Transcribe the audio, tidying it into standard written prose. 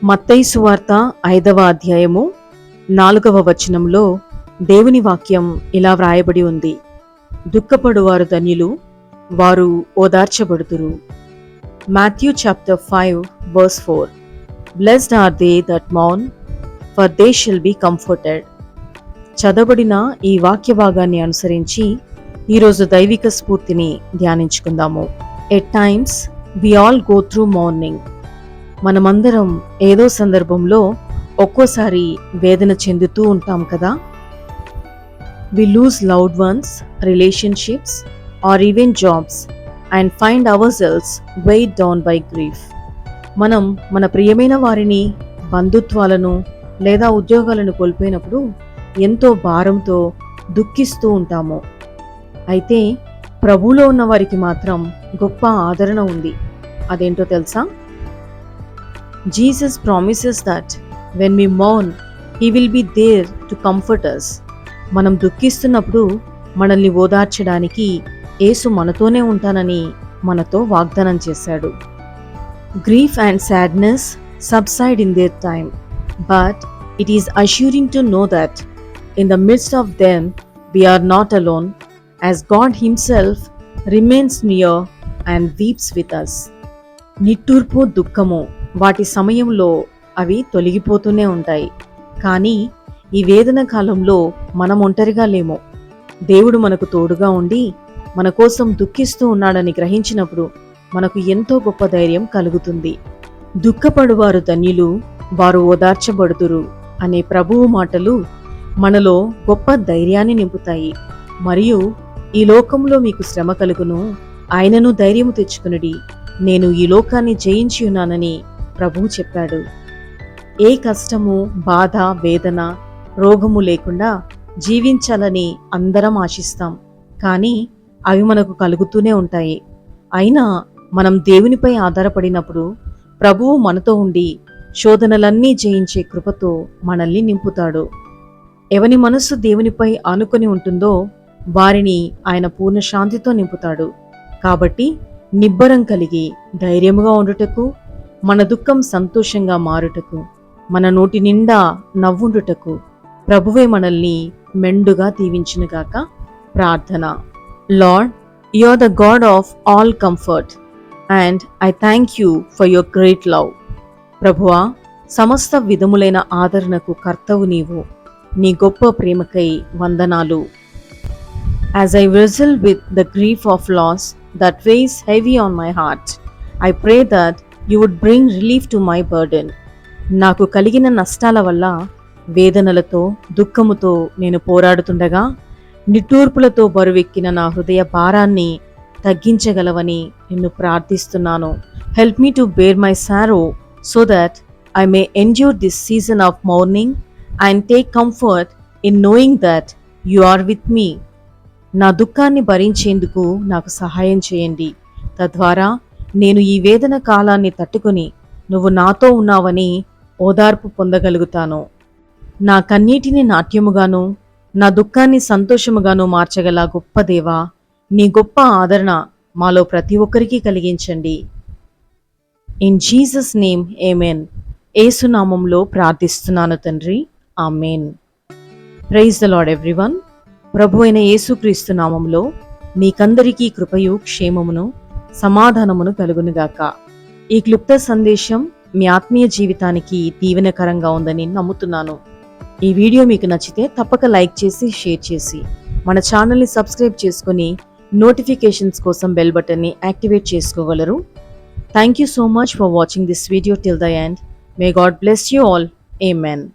మత్తయి సువార్త 5వ అధ్యాయము 4వ వచనంలో దేవుని వాక్యం ఇలా వ్రాయబడి ఉంది. దుఃఖపడువారు ధన్యులు, వారు ఓదార్చబడుదురు. Matthew chapter 5 verse 4. Blessed are they that mourn, for they shall be comforted. చదవబడిన ఈ వాక్య భాగాన్ని అనుసరించి ఈరోజు దైవిక స్ఫూర్తిని ధ్యానించుకుందాము. At times we all go through mourning. మనమందరం ఏదో సందర్భంలో ఒక్కోసారి వేదన చెందుతూ ఉంటాం కదా. We lose loved ones, relationships or even jobs and find ourselves weighed down by grief. మనం మన ప్రియమైన వారిని, బంధుత్వాలను లేదా ఉద్యోగాలను కోల్పోయినప్పుడు ఎంతో భారంతో దుఃఖిస్తూ ఉంటాము. అయితే ప్రభువులో ఉన్న వారికి మాత్రం గొప్ప ఆదరణ ఉంది. అదేంటో తెలుసా? Jesus promises that when we mourn, He will be there to comfort us. మనం దుఃఖిస్తున్నప్పుడు మనల్ని ఓదార్చడానికి యేసు మనతోనే ఉంటానని మనతో వాగ్దానం చేశాడు. Grief and sadness subside in their time, but it is assuring to know that in the midst of them we are not alone, as God Himself remains near and weeps with us. నిట్టూర్పు, దుఃఖము వాటి సమయంలో అవి తొలగిపోతూనే ఉంటాయి. కానీ ఈ వేదన కాలంలో మనం ఒంటరిగా లేము. దేవుడు మనకు తోడుగా ఉండి మన కోసం దుఃఖిస్తూ ఉన్నాడని గ్రహించినప్పుడు మనకు ఎంతో గొప్ప ధైర్యం కలుగుతుంది. దుఃఖపడువారు ధన్యులు, వారు ఓదార్చబడుదురు అనే ప్రభువు మాటలు మనలో గొప్ప ధైర్యాన్ని నింపుతాయి. మరియు ఈ లోకంలో మీకు శ్రమ కలుగును, ఆయనను ధైర్యము తెచ్చుకునుడి, నేను ఈ లోకాన్ని జయించి ఉన్నానని ప్రభువు చెప్పాడు. ఏ కష్టము, బాధ, వేదన, రోగము లేకుండా జీవించాలని అందరం ఆశిస్తాం. కానీ అవి మనకు కలుగుతూనే ఉంటాయి. అయినా మనం దేవునిపై ఆధారపడినప్పుడు ప్రభువు మనతో ఉండి శోధనలన్నీ జయించే కృపతో మనల్ని నింపుతాడు. ఎవని మనస్సు దేవునిపై ఆనుకొని ఉంటుందో వారిని ఆయన పూర్ణ శాంతితో నింపుతాడు. కాబట్టి నిబ్బరం కలిగి ధైర్యముగా ఉండుటకు, మన దుఃఖం సంతోషంగా మారుటకు, మన నోటి నిండా నవ్వుండుటకు ప్రభువే మనల్ని మెండుగా దీవించునుగాక. ప్రార్థన. Lord, you are the God of all comfort and I thank you for your great love. ప్రభువా, సమస్త విధములైన ఆదరణకు కర్తవు నీవు. నీ గొప్ప ప్రేమకై వందనాలు. As I wrestle with the grief of loss that weighs heavy on my heart, I pray that you would bring relief to my burden. నాకు కలిగిన నష్టాల వల్ల, వేదనలతో, దుఃఖముతో నేను పోరాడుతుండగా నిట్టూర్పులతో బరువెక్కిన నా హృదయ భారాన్ని తగ్గించగలవని నిన్ను ప్రార్థిస్తున్నాను. Help me to bear my sorrow so that I may endure this season of mourning and take comfort in knowing that you are with me. నా దుఃఖాన్ని భరించేందుకు నాకు సహాయం చేయండి. తద్వారా నేను ఈ వేదన కాలాన్ని తట్టుకుని నువ్వు నాతో ఉన్నావని ఓదార్పు పొందగలుగుతాను. నా కన్నీటిని నాట్యముగాను, నా దుఃఖాన్ని సంతోషముగాను మార్చగల గొప్ప దేవా, నీ గొప్ప ఆదరణ మాలో ప్రతి ఒక్కరికి కలిగించండి. In Jesus name amen. యేసు నామములో ప్రార్థిస్తున్నాను తండ్రి. ఆమేన్. Praise the lord everyone. ప్రభు అయిన యేసుక్రీస్తు నామములో మీకందరికీ కృపయు, క్షేమమును, సమాధానమును కలుగునుగాక. ఈ క్లుప్త సందేశం మీ ఆత్మీయ జీవితానికి దీవెనకరంగా ఉందని నమ్ముతున్నాను. ఈ వీడియో మీకు నచ్చితే తప్పక లైక్ చేసి, షేర్ చేసి, మన ఛానల్ని సబ్స్క్రైబ్ చేసుకుని నోటిఫికేషన్స్ కోసం బెల్ బటన్ని యాక్టివేట్ చేసుకోగలరు. Thank you so much for watching this video till the end. May God bless you all. Amen.